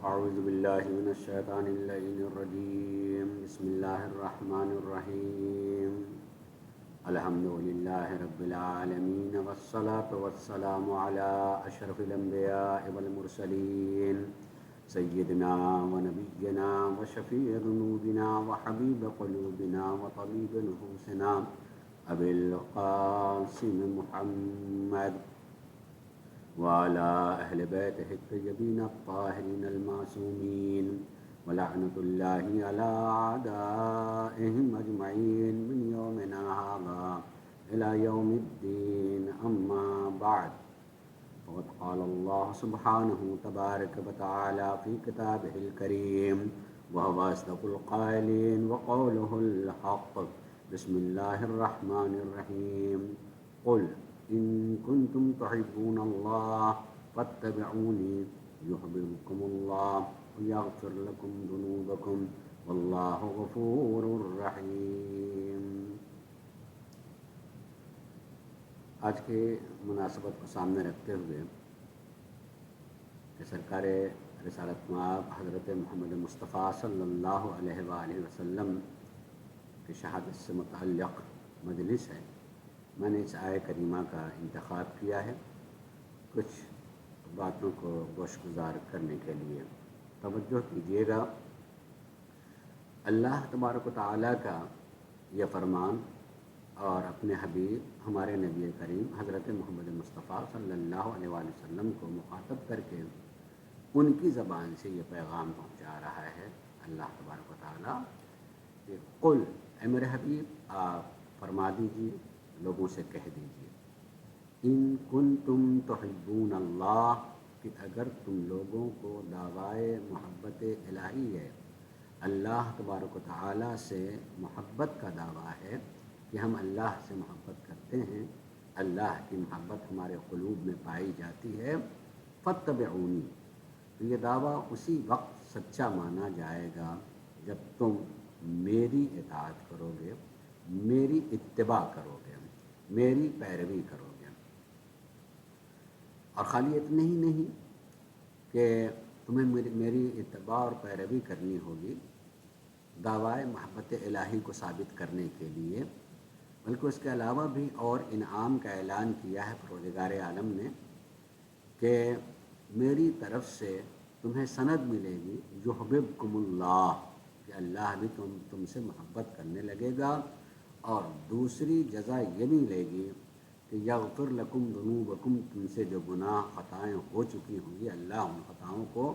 أعوذ بالله من الشيطان اللعين الرجيم. بسم الله الرحمن الرحيم. الحمد لله رب العالمين والصلاة والسلام على أشرف الأنبياء والمرسلين سيدنا ونبينا وشفيع ذنوبنا وحبيب قلوبنا وطبيب نفوسنا أبي القاسم محمد وعلى أهل بيته الطيبين الطاهرين المعصومين ولعنة الله على أعدائهم أجمعين من يومنا هذا إلى يوم الدين. أما بعد، فقد قال الله سبحانه تبارك وتعالى في كتابه الكريم وهو أصدق القائلين وقوله الحق. بسم الله الرحمن الرحيم. قل إن كنتم تحبون الله فاتبعوني يحببكم الله ويغفر لكم ذنوبكم والله غفور رحیم. آج کے مناسبت کو سامنے رکھتے ہوئے کہ سرکار رسالت مآب حضرت محمد مصطفیٰ صلی اللہ علیہ وآلہ وسلم کی شہادت سے متعلق مجلس ہے، میں نے اس آیہ کریمہ کا انتخاب کیا ہے کچھ باتوں کو گوش گزار کرنے کے لیے. توجہ کیجیے گا، اللہ تبارک و تعالیٰ کا یہ فرمان اور اپنے حبیب ہمارے نبی کریم حضرت محمد مصطفیٰ صلی اللہ علیہ وآلہ وسلم کو مخاطب کر کے ان کی زبان سے یہ پیغام پہنچا رہا ہے اللہ تبارک و تعالیٰ کہ قل، اے میرے حبیب آپ فرما دیجیے، لوگوں سے کہہ دیجیے، ان کنتم تحبون اللہ، کہ اگر تم لوگوں کو دعوائے محبت الہی ہے، اللہ تبارک و تعالیٰ سے محبت کا دعویٰ ہے کہ ہم اللہ سے محبت کرتے ہیں، اللہ کی محبت ہمارے قلوب میں پائی جاتی ہے، فاتبعونی، تو یہ دعویٰ اسی وقت سچا مانا جائے گا جب تم میری اطاعت کرو گے، میری اتباع کرو گے، میری پیروی کرو گے. اور خالی اتنا ہی نہیں کہ تمہیں میری اتباع اور پیروی کرنی ہوگی دعوائے محبت الہی کو ثابت کرنے کے لیے، بلکہ اس کے علاوہ بھی اور انعام کا اعلان کیا ہے پروردگار عالم نے کہ میری طرف سے تمہیں سند ملے گی یحببکم اللہ، کہ اللہ بھی تم سے محبت کرنے لگے گا. اور دوسری جزا یہ بھی ملے گی کہ یغفر لکم ذنوبکم، تم سے جو گناہ خطائیں ہو چکی ہوں گی اللہ ان خطاؤں کو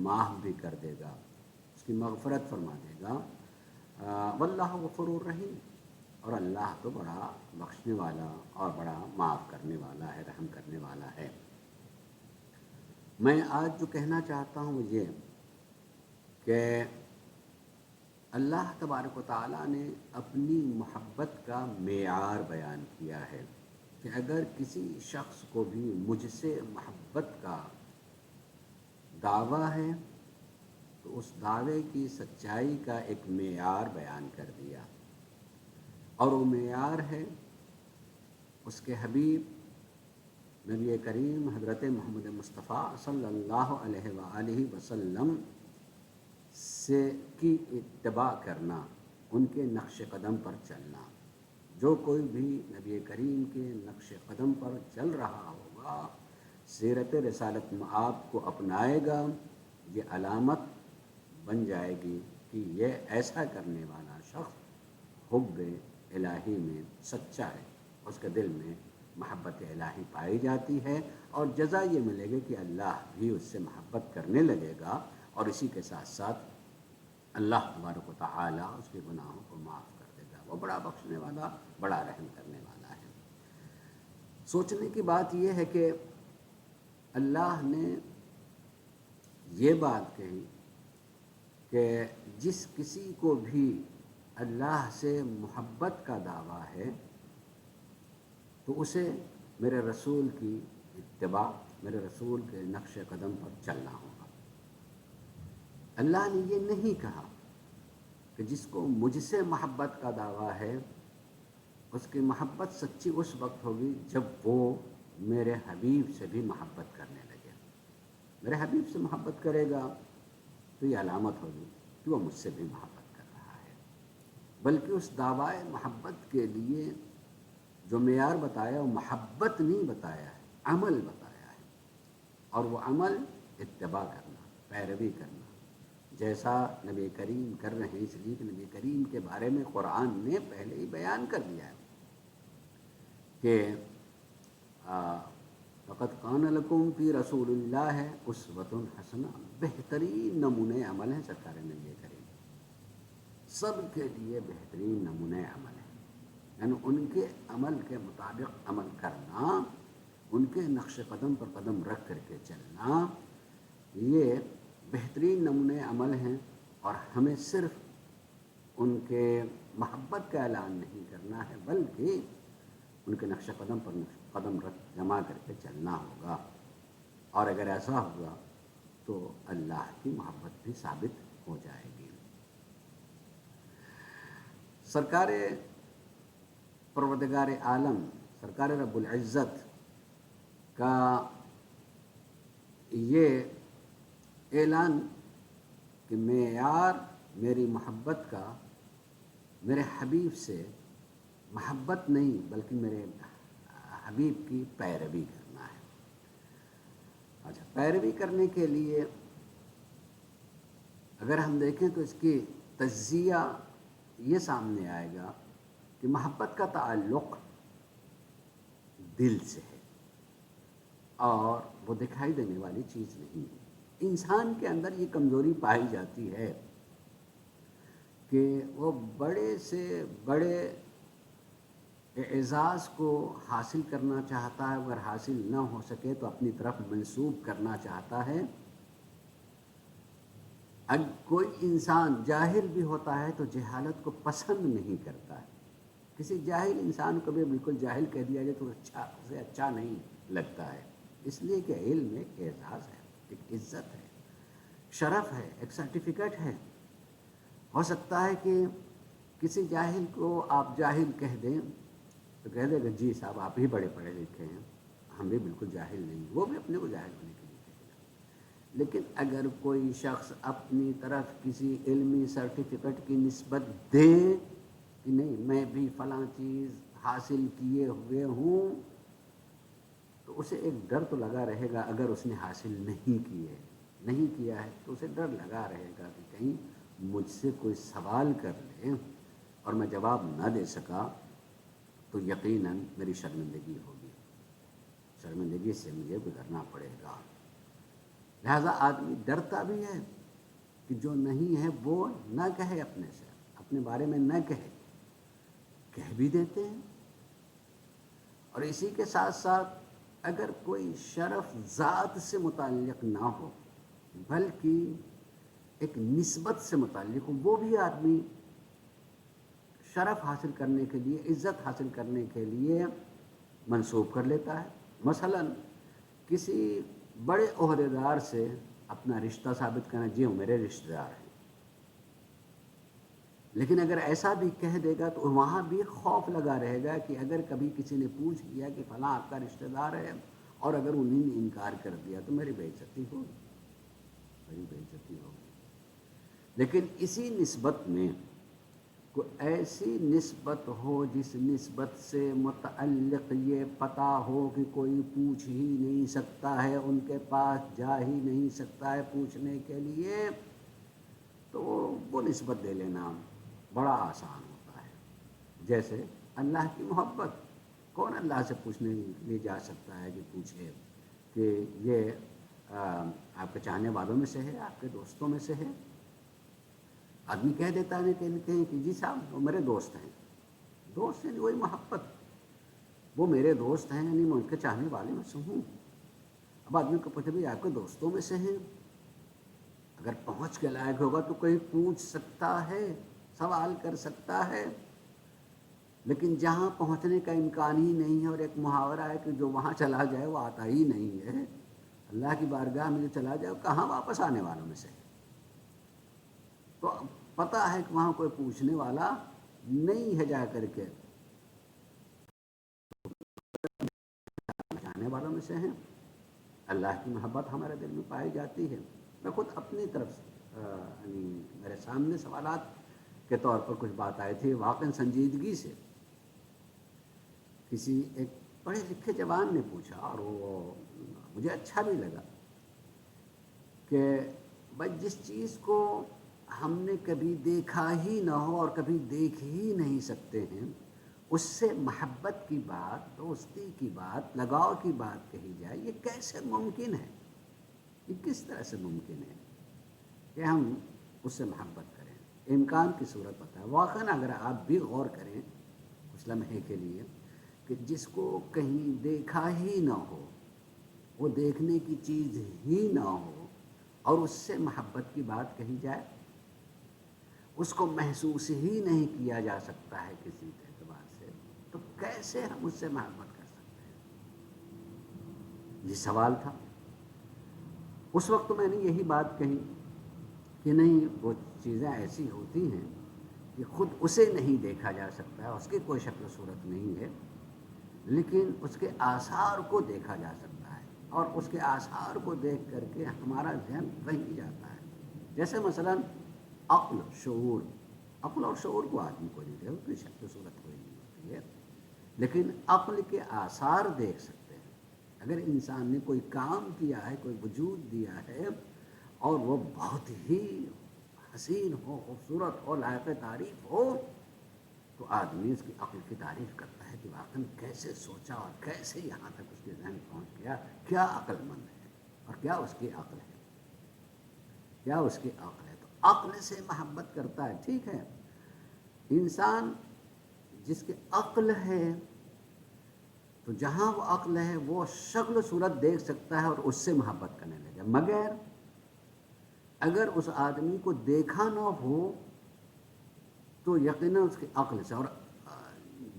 معاف بھی کر دے گا، اس کی مغفرت فرما دے گا. واللہ غفور الرحیم، اور اللہ تو بڑا بخشنے والا اور بڑا معاف کرنے والا ہے، رحم کرنے والا ہے. میں آج جو کہنا چاہتا ہوں وہ یہ کہ اللہ تبارک و تعالیٰ نے اپنی محبت کا معیار بیان کیا ہے کہ اگر کسی شخص کو بھی مجھ سے محبت کا دعویٰ ہے تو اس دعوے کی سچائی کا ایک معیار بیان کر دیا، اور وہ معیار ہے اس کے حبیب نبی کریم حضرت محمد مصطفیٰ صلی اللہ علیہ وآلہ وسلم سے کی اتباع کرنا، ان کے نقش قدم پر چلنا. جو کوئی بھی نبی کریم کے نقش قدم پر چل رہا ہوگا، سیرت رسالت مآب کو اپنائے گا، یہ علامت بن جائے گی کہ یہ ایسا کرنے والا شخص حب الہی میں سچا ہے، اس کے دل میں محبت الہی پائی جاتی ہے، اور جزا یہ ملے گی کہ اللہ بھی اس سے محبت کرنے لگے گا، اور اسی کے ساتھ ساتھ اللہ تبارک و تعالیٰ اس کے گناہوں کو معاف کر دے گا. وہ بڑا بخشنے والا، بڑا رحم کرنے والا ہے. سوچنے کی بات یہ ہے کہ اللہ نے یہ بات کہی کہ جس کسی کو بھی اللہ سے محبت کا دعویٰ ہے تو اسے میرے رسول کی اتباع، میرے رسول کے نقش قدم پر چلنا ہوگا. اللہ نے یہ نہیں کہا کہ جس کو مجھ سے محبت کا دعویٰ ہے اس کی محبت سچی اس وقت ہوگی جب وہ میرے حبیب سے بھی محبت کرنے لگے. میرے حبیب سے محبت کرے گا تو یہ علامت ہوگی کہ وہ مجھ سے بھی محبت کر رہا ہے۔ بلکہ اس دعوائے محبت کے لیے جو معیار بتایا وہ محبت نہیں بتایا ہے، عمل بتایا ہے، اور وہ عمل اتباع کرنا، پیروی کرنا، جیسا نبی کریم کر رہے ہیں، اس لیے کہ نبی کریم کے بارے میں قرآن نے پہلے ہی بیان کر دیا ہے کہ فقط کان لکم فی رسول اللہ اسوۃ حسنہ، بہترین نمونے عمل ہیں سرکار نبی کریم، سب کے لیے بہترین نمونے عمل ہے، یعنی ان کے عمل کے مطابق عمل کرنا، ان کے نقش قدم پر قدم رکھ کر کے چلنا، یہ بہترین نمونے عمل ہیں۔ اور ہمیں صرف ان کے محبت کا اعلان نہیں کرنا ہے، بلکہ ان کے نقش قدم پر قدم رکھ جما کر کے چلنا ہوگا، اور اگر ایسا ہوگا تو اللہ کی محبت بھی ثابت ہو جائے گی۔ سرکار پروردگار عالم، سرکار رب العزت کا یہ اعلان کہ معیار میری محبت کا میرے حبیب سے محبت نہیں بلکہ میرے حبیب کی پیروی کرنا ہے۔ اچھا، پیروی کرنے کے لیے اگر ہم دیکھیں تو اس کی تجزیہ یہ سامنے آئے گا کہ محبت کا تعلق دل سے ہے، اور وہ دکھائی دینے والی چیز نہیں ہے۔ انسان کے اندر یہ کمزوری پائی جاتی ہے کہ وہ بڑے سے بڑے اعزاز کو حاصل کرنا چاہتا ہے، اگر حاصل نہ ہو سکے تو اپنی طرف منسوب کرنا چاہتا ہے۔ اگر کوئی انسان جاہل بھی ہوتا ہے تو جہالت کو پسند نہیں کرتا ہے، کسی جاہل انسان کو بھی بالکل جاہل کہہ دیا جائے تو اسے اچھا نہیں لگتا ہے، اس لیے کہ علم ایک اعزاز ہے، ایک عزت ہے، شرف ہے، ایک سرٹیفکیٹ ہے۔ ہو سکتا ہے کہ کسی جاہل کو آپ جاہل کہہ دیں تو کہہ دے گا جی صاحب آپ ہی بڑے پڑھے لکھے ہیں، ہم بھی بالکل جاہل نہیں، وہ بھی اپنے کو جاہل ہونے کے لیے کہے گا۔ لیکن اگر کوئی شخص اپنی طرف کسی علمی سرٹیفکیٹ کی نسبت دے کہ نہیں میں بھی فلاں چیز حاصل کیے ہوئے ہوں، تو اسے ایک ڈر تو لگا رہے گا، اگر اس نے حاصل نہیں کیا ہے تو اسے ڈر لگا رہے گا کہ کہیں مجھ سے کوئی سوال کر لے اور میں جواب نہ دے سکا تو یقیناً میری شرمندگی ہوگی، شرمندگی سے مجھے گزرنا پڑے گا۔ لہذا آدمی ڈرتا بھی ہے کہ جو نہیں ہے وہ نہ کہے، اپنے سے اپنے بارے میں نہ کہہ بھی دیتے ہیں۔ اور اسی کے ساتھ ساتھ اگر کوئی شرف ذات سے متعلق نہ ہو بلکہ ایک نسبت سے متعلق ہو، وہ بھی آدمی شرف حاصل کرنے کے لیے، عزت حاصل کرنے کے لیے منسوب کر لیتا ہے۔ مثلا کسی بڑے عہدیدار سے اپنا رشتہ ثابت کرنا، جی وہ میرے رشتہ دار ہیں، لیکن اگر ایسا بھی کہہ دے گا تو وہاں بھی خوف لگا رہے گا کہ اگر کبھی کسی نے پوچھ لیا کہ فلاں آپ کا رشتہ دار ہے اور اگر انہیں نے انکار کر دیا تو میری بے عزتی ہوگی۔ لیکن اسی نسبت میں کوئی ایسی نسبت ہو جس نسبت سے متعلق یہ پتہ ہو کہ کوئی پوچھ ہی نہیں سکتا ہے، ان کے پاس جا ہی نہیں سکتا ہے پوچھنے کے لیے، تو وہ نسبت دے لینا بڑا آسان ہوتا ہے۔ جیسے اللہ کی محبت، کون اللہ سے پوچھنے کے لیے جا سکتا ہے کہ پوچھے کہ یہ آپ کے چاہنے والوں میں سے ہے، آپ کے دوستوں میں سے ہے؟ آدمی کہہ دیتا ہے کہ جی صاحب وہ میرے دوست ہیں، دوست یعنی وہی محبت، وہ میرے دوست ہیں یعنی میں ان کے چاہنے والے میں سے ہوں۔ اب آدمی کو پوچھے بھی آپ کے دوستوں میں سے ہیں، اگر پہنچ کے لائق ہوگا تو کوئی پوچھ سکتا ہے، سوال کر سکتا ہے، لیکن جہاں پہنچنے کا امکان ہی نہیں ہے اور ایک محاورہ ہے کہ جو وہاں چلا جائے وہ آتا ہی نہیں ہے، اللہ کی بارگاہ میں جو چلا جائے وہ کہاں واپس آنے والوں میں سے ہے۔ تو پتہ ہے کہ وہاں کوئی پوچھنے والا نہیں ہے، جا کر کے جانے والوں میں سے ہیں۔ اللہ کی محبت ہمارے دل میں پائی جاتی ہے۔ میں خود اپنی طرف سے یعنی میرے سامنے سوالات کے طور پر کچھ بات آئی تھی، واقعی سنجیدگی سے کسی ایک پڑھے لکھے جوان نے پوچھا، اور وہ مجھے اچھا بھی لگا کہ بھائی جس چیز کو ہم نے کبھی دیکھا ہی نہ ہو اور کبھی دیکھ ہی نہیں سکتے ہیں، اس سے محبت کی بات، دوستی کی بات، لگاؤ کی بات کہی جائے، یہ کیسے ممکن ہے؟ یہ کس طرح سے ممکن ہے کہ ہم اس سے محبت کریں؟ امکان کی صورت ہوتا ہے واقعاً، اگر آپ بھی غور کریں کچھ لمحے کے لیے، کہ جس کو کہیں دیکھا ہی نہ ہو، وہ دیکھنے کی چیز ہی نہ ہو، اور اس سے محبت کی بات کہی جائے، اس کو محسوس ہی نہیں کیا جا سکتا ہے کسی اعتبار سے، تو کیسے ہم اس سے محبت کر سکتے ہیں؟ یہ سوال تھا۔ اس وقت میں نے یہی بات کہی کہ نہیں، وہ چیزیں ایسی ہوتی ہیں کہ خود اسے نہیں دیکھا جا سکتا، اس کی کوئی شکل و صورت نہیں ہے، لیکن اس کے آثار کو دیکھا جا سکتا ہے، اور اس کے آثار کو دیکھ کر کے ہمارا ذہن وہیں جاتا ہے۔ جیسے مثلاً عقل، شعور، عقل اور شعور کو آدمی کو نہیں دیکھتا، اس کی شکل و صورت کوئی نہیں ہوتی ہے، لیکن عقل کے آثار دیکھ سکتے ہیں۔ اگر انسان نے کوئی کام کیا ہے، کوئی وجود دیا ہے، اور وہ بہت ہی حسین ہو، خوبصورت ہو، لائق تعریف ہو، تو آدمی اس کی عقل کی تعریف کرتا ہے کہ واقعی کیسے سوچا اور کیسے یہاں تک اس کے ذہن پہنچ گیا، کیا عقل مند ہے، اور کیا اس کی عقل ہے، کیا اس کی عقل ہے۔ تو عقل سے محبت کرتا ہے، ٹھیک ہے، انسان جس کی عقل ہے، تو جہاں وہ عقل ہے وہ شکل و صورت دیکھ سکتا ہے اور اس سے محبت کرنے لگے، مگر اگر اس آدمی کو دیکھا نہ ہو تو یقیناً اس کی عقل سے، اور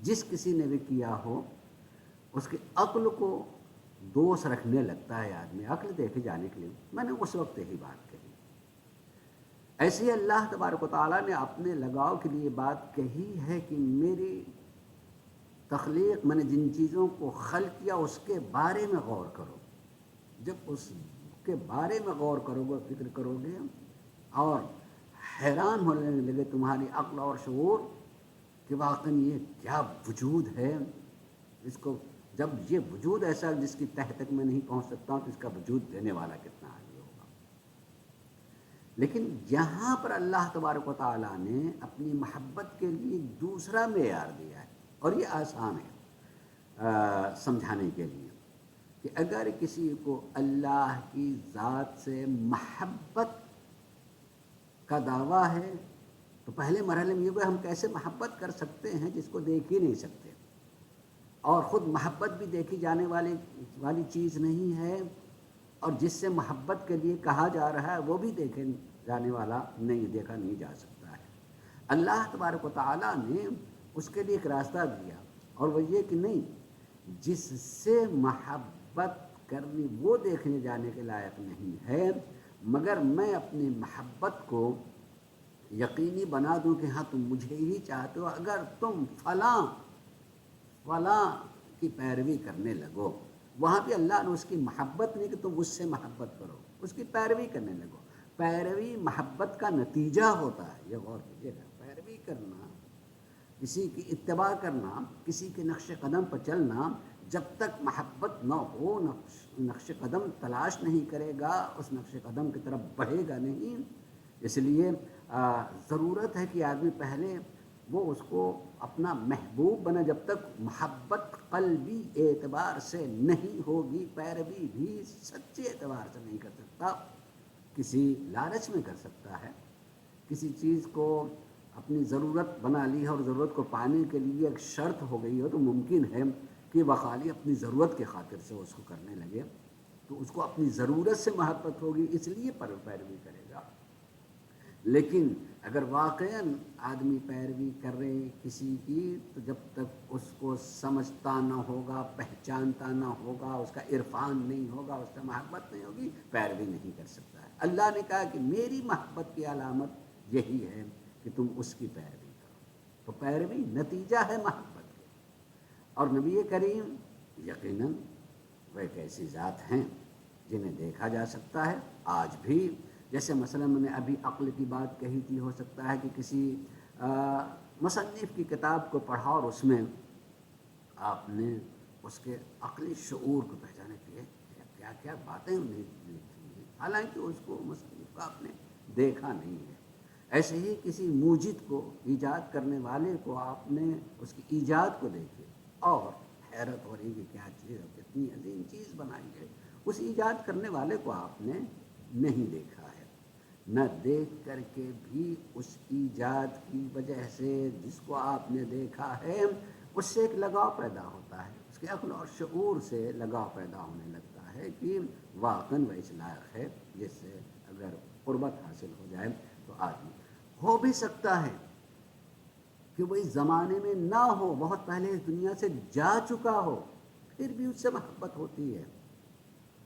جس کسی نے بھی کیا ہو اس کی عقل کو دوست رکھنے لگتا ہے آدمی، عقل دیکھے جانے کے لیے۔ میں نے اس وقت یہی بات کہی۔ ایسے ہی اللہ تبارک و تعالیٰ نے اپنے لگاؤ کے لیے بات کہی ہے کہ میری تخلیق، میں نے جن چیزوں کو خلق کیا اس کے بارے میں غور کرو۔ جب اس کے بارے میں غور کرو گے، فکر کرو گے، اور حیران ہونے لگے تمہاری عقل اور شعور کہ واقعی یہ کیا وجود ہے، اس کو جب یہ وجود ایسا جس کی تہ تک میں نہیں پہنچ سکتا ہوں، تو اس کا وجود دینے والا کتنا عالی ہوگا۔ لیکن یہاں پر اللہ تبارک و تعالیٰ نے اپنی محبت کے لیے دوسرا معیار دیا ہے، اور یہ آسان ہے سمجھانے کے لیے، کہ اگر کسی کو اللہ کی ذات سے محبت کا دعویٰ ہے، تو پہلے مرحلے میں یہ کہ ہم کیسے محبت کر سکتے ہیں جس کو دیکھ ہی نہیں سکتے، اور خود محبت بھی دیکھی جانے والی چیز نہیں ہے، اور جس سے محبت کے لیے کہا جا رہا ہے وہ بھی دیکھے جانے والا نہیں، دیکھا نہیں جا سکتا ہے۔ اللہ تبارک و تعالیٰ نے اس کے لیے ایک راستہ دیا، اور وہ یہ کہ نہیں، جس سے محبت کرنی وہ دیکھنے جانے کے لائق نہیں ہے، مگر میں اپنی محبت کو یقینی بنا دوں کہ ہاں تم مجھے ہی چاہتے ہو، اگر تم فلاں کی پیروی کرنے لگو، وہاں بھی اللہ نے اس کی محبت نہیں کہ تم اس سے محبت کرو، اس کی پیروی کرنے لگو۔ پیروی محبت کا نتیجہ ہوتا ہے، یہ غور کیجیے گا۔ پیروی کرنا، کسی کی اتباع کرنا، کسی کے نقش قدم پر چلنا، جب تک محبت نہ ہو، نقش قدم تلاش نہیں کرے گا، اس نقش قدم کی طرف بڑھے گا نہیں۔ اس لیے ضرورت ہے کہ آدمی پہلے وہ اس کو اپنا محبوب بنا، جب تک محبت قلبی اعتبار سے نہیں ہوگی، پیروی بھی سچے اعتبار سے نہیں کر سکتا۔ کسی لالچ میں کر سکتا ہے، کسی چیز کو اپنی ضرورت بنا لی ہے اور ضرورت کو پانے کے لیے ایک شرط ہو گئی ہو، تو ممکن ہے کہ بخالی اپنی ضرورت کی خاطر سے اس کو کرنے لگے، تو اس کو اپنی ضرورت سے محبت ہوگی، اس لیے پیروی کرے گا۔ لیکن اگر واقعاً آدمی پیروی کر رہے کسی کی، تو جب تک اس کو سمجھتا نہ ہوگا، پہچانتا نہ ہوگا، اس کا عرفان نہیں ہوگا، اس سے محبت نہیں ہوگی، پیروی نہیں کر سکتا ہے۔ اللہ نے کہا کہ میری محبت کی علامت یہی ہے کہ تم اس کی پیروی کرو، تو پیروی نتیجہ ہے محبت کے۔ اور نبی کریم یقیناً وہ ایک ایسی ذات ہیں جنہیں دیکھا جا سکتا ہے آج بھی، جیسے مثلا میں نے ابھی عقل کی بات کہی تھی، ہو سکتا ہے کہ کسی مصنف کی کتاب کو پڑھا اور اس میں آپ نے اس کے عقلی شعور کو پہچانا کہ کیا کیا باتیں انہیں لکھی ہیں، حالانکہ اس کو مصنف کو آپ نے دیکھا نہیں ہے۔ ایسے ہی کسی موجد کو، ایجاد کرنے والے کو آپ نے اس کی ایجاد کو دیکھے اور حیرت ہو رہی کہ کیا چیز ہے، کتنی عظیم چیز بنائی ہے، اس ایجاد کرنے والے کو آپ نے نہیں دیکھا ہے۔ نہ دیکھ کر کے بھی اس ایجاد کی وجہ سے جس کو آپ نے دیکھا ہے اس سے ایک لگاؤ پیدا ہوتا ہے، اس کے عقل اور شعور سے لگاؤ پیدا ہونے لگتا ہے کہ واقعاً وہ اس لائق ہے جس سے اگر قربت حاصل ہو جائے تو آدمی۔ ہو بھی سکتا ہے کہ وہ اس زمانے میں نہ ہو، بہت پہلے اس دنیا سے جا چکا ہو، پھر بھی اس سے محبت ہوتی ہے،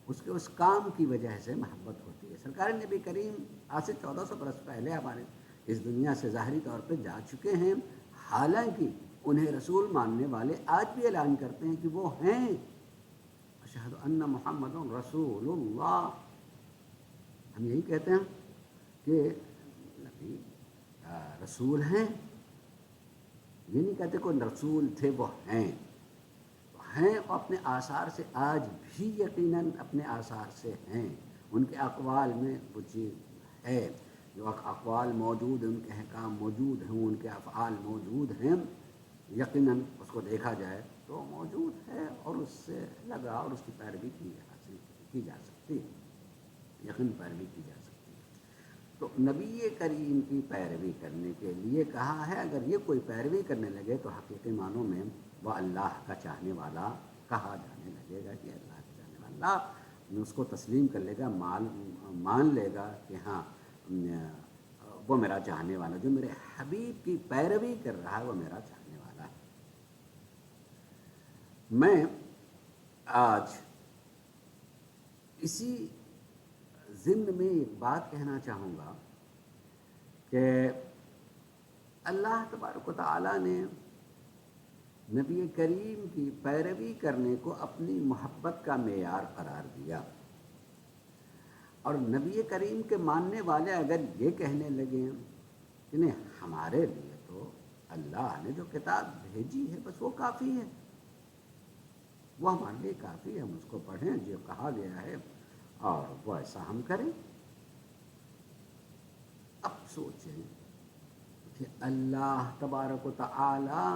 اس کے اس کام کی وجہ سے محبت ہوتی ہے۔ سرکار نبی کریم آج سے 1400 برس پہلے ہمارے اس دنیا سے ظاہری طور پہ جا چکے ہیں، حالانکہ انہیں رسول ماننے والے آج بھی اعلان کرتے ہیں کہ وہ ہیں اشہد ان محمد رسول اللہ۔ ہم یہی کہتے ہیں کہ نبی رسول ہیں، یہ نہیں کہتے کوئی رسول تھے، وہ ہیں اور اپنے آثار سے آج بھی یقیناً اپنے آثار سے ہیں، ان کے اقوال میں وہ چیز ہے، جو اقوال موجود ہیں، ان کے احکام موجود ہیں، ان کے افعال موجود ہیں، یقیناً اس کو دیکھا جائے تو موجود ہے اور اس سے لگا اور اس کی پیروی کی جا سکتی ہے، یقین پیروی کی جا سکتی ہے۔ تو نبی کریم کی پیروی کرنے کے لیے کہا ہے، اگر یہ کوئی پیروی کرنے لگے تو حقیقی معنوں میں وہ اللہ کا چاہنے والا کہا جانے لگے گا، کہ اللہ کا چاہنے والا اس کو تسلیم کر لے گا، مان لے گا کہ ہاں وہ میرا چاہنے والا، جو میرے حبیب کی پیروی کر رہا ہے وہ میرا چاہنے والا ہے۔ میں آج اسی ضمن میں ایک بات کہنا چاہوں گا کہ اللہ تبارک و تعالیٰ نے نبی کریم کی پیروی کرنے کو اپنی محبت کا معیار قرار دیا، اور نبی کریم کے ماننے والے اگر یہ کہنے لگے کہ نہیں، ہمارے لیے تو اللہ نے جو کتاب بھیجی ہے بس وہ کافی ہے، وہ ہمارے لیے کافی ہے، ہم اس کو پڑھیں جو کہا گیا ہے اور وہ ایسا ہم کریں۔ اب سوچیں کہ اللہ تبارک و تعالی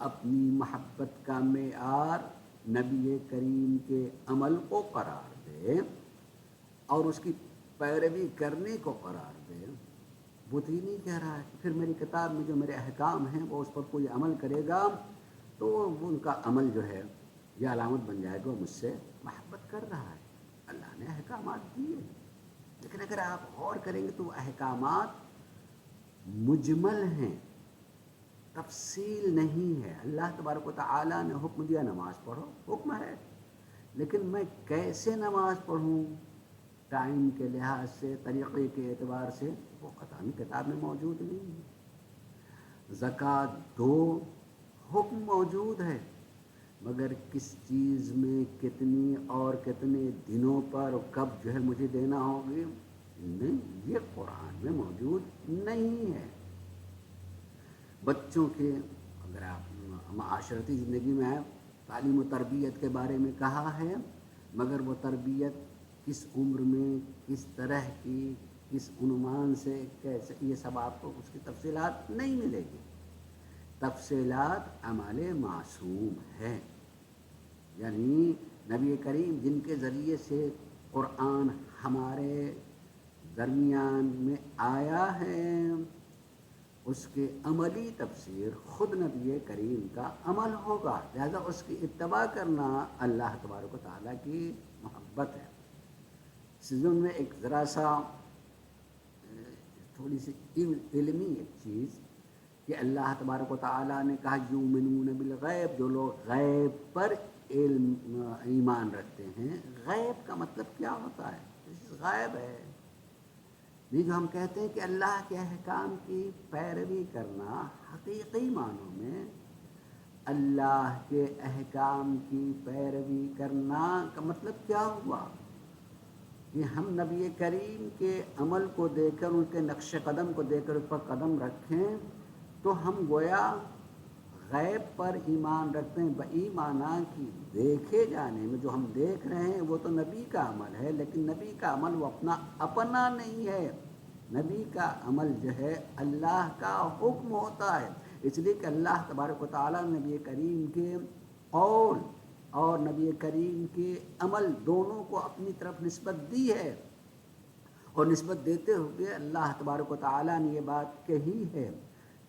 اپنی محبت کا معیار نبی کریم کے عمل کو قرار دے اور اس کی پیروی کرنے کو قرار دے۔ وہ تو یہ نہیں کہہ رہا ہے کہ پھر میری کتاب میں جو میرے احکام ہیں وہ اس پر کوئی عمل کرے گا تو وہ ان کا عمل جو ہے یہ علامت بن جائے گا وہ مجھ سے محبت کر رہا ہے۔ اللہ نے احکامات دیے، لیکن اگر آپ غور کریں گے تو وہ احکامات مجمل ہیں، تفصیل نہیں ہے۔ اللہ تبارک و تعالیٰ نے حکم دیا نماز پڑھو، حکم ہے، لیکن میں کیسے نماز پڑھوں، ٹائم کے لحاظ سے، طریقے کے اعتبار سے، وہ قطعاً کتاب میں موجود نہیں ہے۔ زکوٰۃ دو، حکم موجود ہے، مگر کس چیز میں کتنی اور کتنے دنوں پر کب جو ہے مجھے دینا ہوگی، نہیں، یہ قرآن میں موجود نہیں ہے۔ بچوں کے اگر آپ معاشرتی زندگی میں آئے، تعلیم و تربیت کے بارے میں کہا ہے، مگر وہ تربیت کس عمر میں، کس طرح کی، کس عنوان سے، کیسے، یہ سب آپ کو اس کی تفصیلات نہیں ملے گی۔ تفصیلات عمل معصوم ہے، یعنی نبی کریم جن کے ذریعے سے قرآن ہمارے درمیان میں آیا ہے، اس کے عملی تفسیر خود نبی کریم کا عمل ہوگا، لہذا اس کی اتباع کرنا اللہ تبارک و تعالیٰ کی محبت ہے۔ سیزن میں ایک ذرا سا تھوڑی سی علمی ایک چیز کہ اللہ تبارک و تعالیٰ نے کہا یؤمنون بالغیب، جو لوگ غیب پر ایمان رکھتے ہیں۔ غیب کا مطلب کیا ہوتا ہے؟ غائب ہے، یہ جو ہم کہتے ہیں کہ اللہ کے احکام کی پیروی کرنا، حقیقی معنوں میں اللہ کے احکام کی پیروی کرنا کا مطلب کیا ہوا کہ ہم نبی کریم کے عمل کو دیکھ کر، ان کے نقش قدم کو دیکھ کر اس پر قدم رکھیں تو ہم گویا غیب پر ایمان رکھتے ہیں، بایمانہ کی دیکھے جانے میں جو ہم دیکھ رہے ہیں وہ تو نبی کا عمل ہے، لیکن نبی کا عمل وہ اپنا نہیں ہے، نبی کا عمل جو ہے اللہ کا حکم ہوتا ہے، اس لیے کہ اللہ تبارک و تعالیٰ نے نبی کریم کے قول اور نبی کریم کے عمل دونوں کو اپنی طرف نسبت دی ہے، اور نسبت دیتے ہوئے اللہ تبارک و تعالیٰ نے یہ بات کہی ہے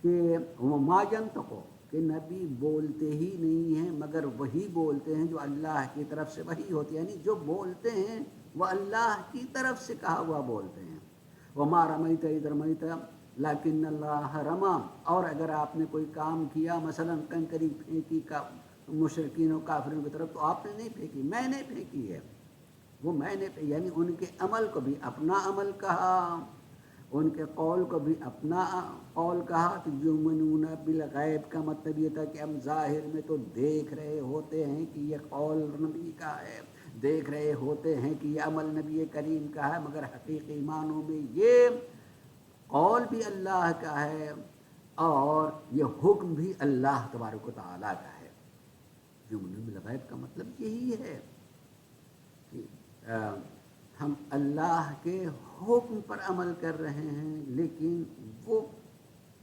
کہ وما ینطق، کہ نبی بولتے ہی نہیں ہیں مگر وہی بولتے ہیں جو اللہ کی طرف سے وحی ہوتی ہے، یعنی جو بولتے ہیں وہ اللہ کی طرف سے کہا ہوا بولتے ہیں۔ وما رمیت اذ رمیت لیکن اللہ رمی، اور اگر آپ نے کوئی کام کیا مثلا کنکری پھینکی کا مشرکین و کافرین کی طرف، تو آپ نے نہیں پھینکی، میں نے پھینکی ہے، وہ میں نے، یعنی ان کے عمل کو بھی اپنا عمل کہا، ان کے قول کو بھی اپنا قول کہا۔ تو یؤمنون بالغیب کا مطلب یہ تھا کہ ہم ظاہر میں تو دیکھ رہے ہوتے ہیں کہ یہ قول نبی کا ہے، دیکھ رہے ہوتے ہیں کہ یہ عمل نبی کریم کا ہے، مگر حقیقی معنوں میں یہ قول بھی اللہ کا ہے اور یہ حکم بھی اللہ تبارک و تعالیٰ کا ہے۔ یؤمنون بالغیب کا مطلب یہی ہے کہ ہم اللہ کے حکم پر عمل کر رہے ہیں، لیکن وہ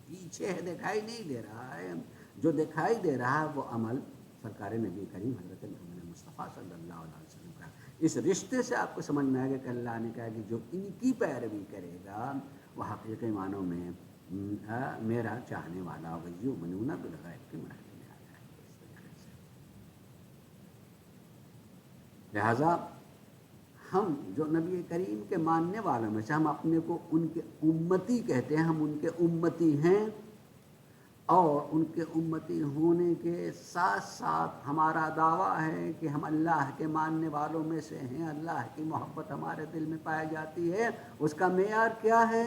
پیچھے ہے، دکھائی نہیں دے رہا ہے، جو دکھائی دے رہا ہے وہ عمل سرکار نبی کریم حضرت محمد مصطفیٰ صلی اللہ علیہ وسلم کا۔ اس رشتے سے آپ کو سمجھ میں آئے گا کہ اللہ نے کہا کہ جو ان کی پیروی کرے گا وہ حقیقی معنوں میں میرا چاہنے والا ہوگا۔ یؤمنون بالغیب کے معنی میں آ جائے گا اس طریقے سے۔ لہٰذا ہم جو نبی کریم کے ماننے والوں میں سے، ہم اپنے کو ان کے امتی کہتے ہیں، ہم ان کے امتی ہیں، اور ان کے امتی ہونے کے ساتھ ساتھ ہمارا دعویٰ ہے کہ ہم اللہ کے ماننے والوں میں سے ہیں، اللہ کی محبت ہمارے دل میں پائی جاتی ہے۔ اس کا معیار کیا ہے؟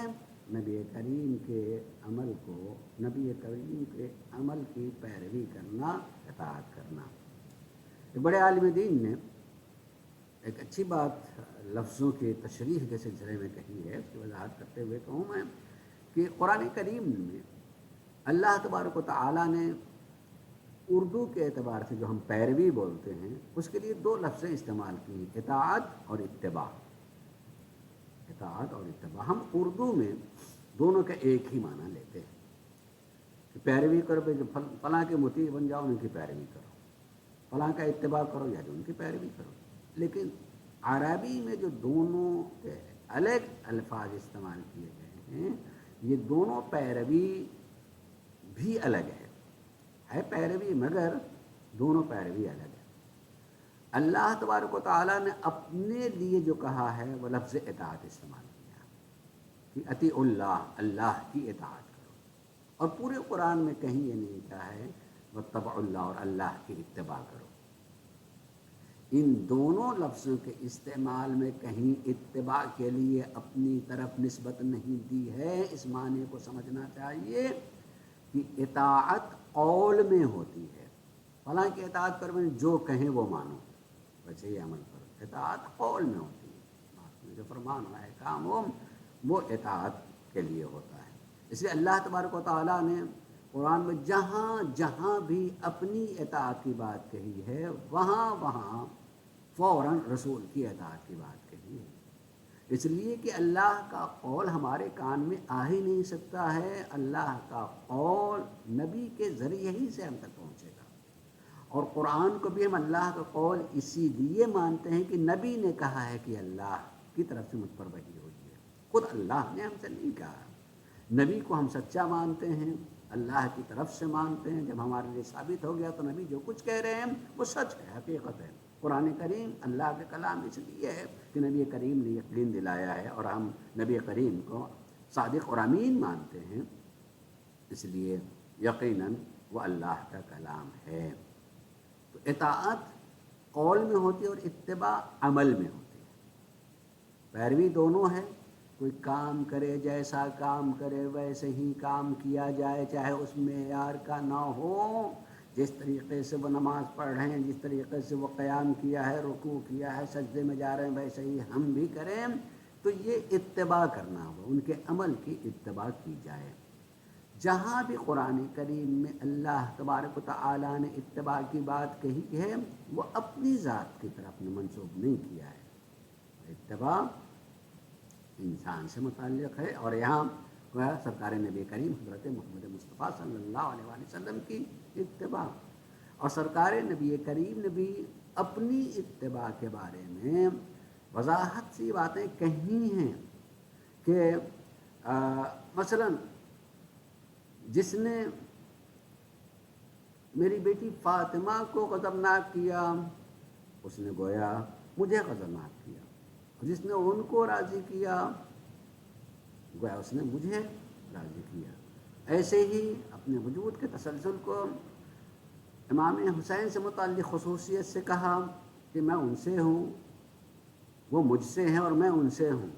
نبی کریم کے عمل کو، نبی کریم کے عمل کی پیروی کرنا، اطاعت کرنا۔ ایک بڑے عالم دین نے ایک اچھی بات لفظوں کی تشریح کے سلسلے میں کہی ہے، اس کی وضاحت کرتے ہوئے کہوں میں کہ قرآن کریم میں اللہ تبارک و تعالیٰ نے اردو کے اعتبار سے جو ہم پیروی بولتے ہیں اس کے لیے دو لفظیں استعمال کی ہیں، اطاعت اور اتباع۔ اطاعت اور اتباع ہم اردو میں دونوں کا ایک ہی معنی لیتے ہیں کہ پیروی کرو، فلاں کے مطیع بن جاؤ، ان کی پیروی کرو، فلاں کا اتباع کرو یا جو ان کی پیروی کرو۔ لیکن عربی میں جو دونوں کے الگ الفاظ استعمال کیے گئے ہیں، یہ دونوں پیروی بھی الگ ہے پیروی، مگر دونوں پیروی الگ ہے۔ اللہ تبارک و تعالیٰ نے اپنے لیے جو کہا ہے وہ لفظ اطاعت استعمال کیا کہ اطیعوا اللہ، اللہ کی اطاعت کرو، اور پورے قرآن میں کہیں یہ نہیں کہا ہے واتبعوا اللہ، اور اللہ کی اتباع کرو۔ ان دونوں لفظوں کے استعمال میں کہیں اتباع کے لیے اپنی طرف نسبت نہیں دی ہے۔ اس معنی کو سمجھنا چاہیے کہ اطاعت قول میں ہوتی ہے، فلاں کی اطاعت کرو، جو کہیں وہ مانو، ویسے ہی عمل کرو۔ اطاعت قول میں ہوتی ہے، جو فرمان ہوا ہے کام ہو وہ اطاعت کے لیے ہوتا ہے۔ اس لیے اللہ تبارک و تعالیٰ نے قرآن میں جہاں جہاں بھی اپنی اطاعت کی بات کہی ہے، وہاں وہاں فوراً رسول کی اطاعت کی بات کہی ہے، اس لیے کہ اللہ کا قول ہمارے کان میں آ ہی نہیں سکتا ہے، اللہ کا قول نبی کے ذریعے ہی سے ہم تک پہنچے گا۔ اور قرآن کو بھی ہم اللہ کا قول اسی لیے مانتے ہیں کہ نبی نے کہا ہے کہ اللہ کی طرف سے مجھ پر وحی ہوئی ہے، خود اللہ نے ہم سے نہیں کہا۔ نبی کو ہم سچا مانتے ہیں، اللہ کی طرف سے مانتے ہیں، جب ہمارے لیے ثابت ہو گیا تو نبی جو کچھ کہہ رہے ہیں وہ سچ ہے، حقیقت ہے۔ قرآن کریم اللہ کے کلام اس لیے ہے کہ نبی کریم نے یقین دلایا ہے، اور ہم نبی کریم کو صادق اور امین مانتے ہیں، اس لیے یقیناً وہ اللہ کا کلام ہے۔ تو اطاعت قول میں ہوتی ہے اور اتباع عمل میں ہوتی ہے۔ پیروی دونوں ہے، کوئی کام کرے، جیسا کام کرے ویسے ہی کام کیا جائے، چاہے اس معیار کا نہ ہو، جس طریقے سے وہ نماز پڑھ رہے ہیں، جس طریقے سے وہ قیام کیا ہے، رکوع کیا ہے، سجدے میں جا رہے ہیں، ویسے ہی ہم بھی کریں، تو یہ اتباع کرنا ہو، ان کے عمل کی اتباع کی جائے۔ جہاں بھی قرآن کریم میں اللہ تبارک و تعالیٰ نے اتباع کی بات کہی ہے، وہ اپنی ذات کی طرف منسوب نہیں کیا ہے، اتباع انسان سے متعلق ہے۔ اور یہاں سرکار نبی کریم حضرت محمد مصطفیٰ صلی اللہ علیہ وآلہ وسلم کی اتباع، اور سرکار نبی کریم نے بھی اپنی اتباع کے بارے میں وضاحت سی باتیں کہی ہیں کہ مثلا جس نے میری بیٹی فاطمہ کو غضبناک کیا، اس نے گویا مجھے غضبناک کیا، اور جس نے ان کو راضی کیا، گویا اس نے مجھے راضی کیا۔ ایسے ہی اپنے وجود کے تسلسل کو امام حسین سے متعلق خصوصیت سے کہا کہ میں ان سے ہوں، وہ مجھ سے ہیں اور میں ان سے ہوں۔